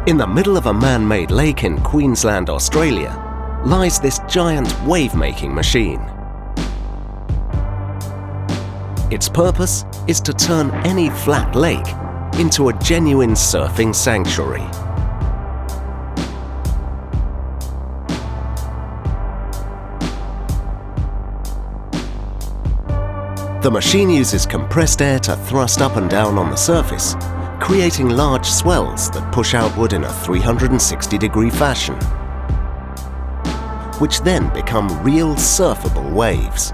In the middle of a man-made lake in Queensland, Australia, lies this giant wave-making machine. Its purpose is to turn any flat lake into a genuine surfing sanctuary. The machine uses compressed air to thrust up and down on the surface, creating large swells that push outward in a 360-degree fashion, which then become real surfable waves.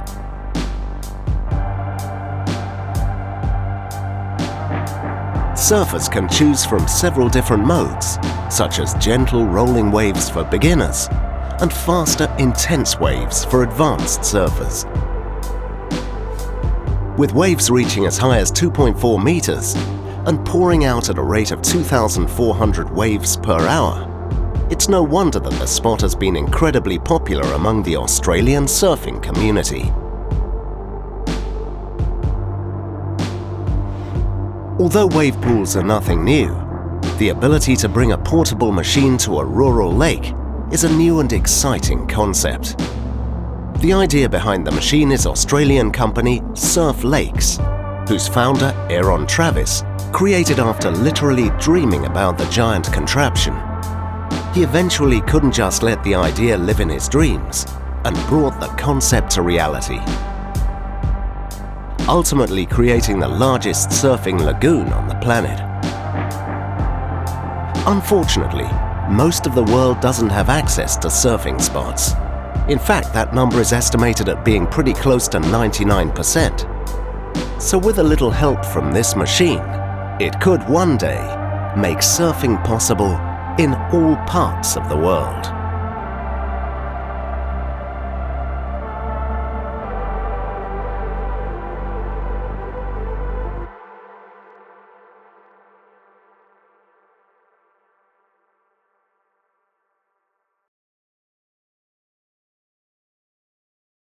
Surfers can choose from several different modes, such as gentle rolling waves for beginners and faster, intense waves for advanced surfers. With waves reaching as high as 2.4 meters and pouring out at a rate of 2,400 waves per hour, it's no wonder that the spot has been incredibly popular among the Australian surfing community. Although wave pools are nothing new, the ability to bring a portable machine to a rural lake is a new and exciting concept. The idea behind the machine is Australian company Surf Lakes, whose founder, Aaron Travis, created after literally dreaming about the giant contraption. He eventually couldn't just let the idea live in his dreams and brought the concept to reality, ultimately creating the largest surfing lagoon on the planet. Unfortunately, most of the world doesn't have access to surfing spots. In fact, that number is estimated at being pretty close to 99%. So with a little help from this machine, it could one day make surfing possible in all parts of the world.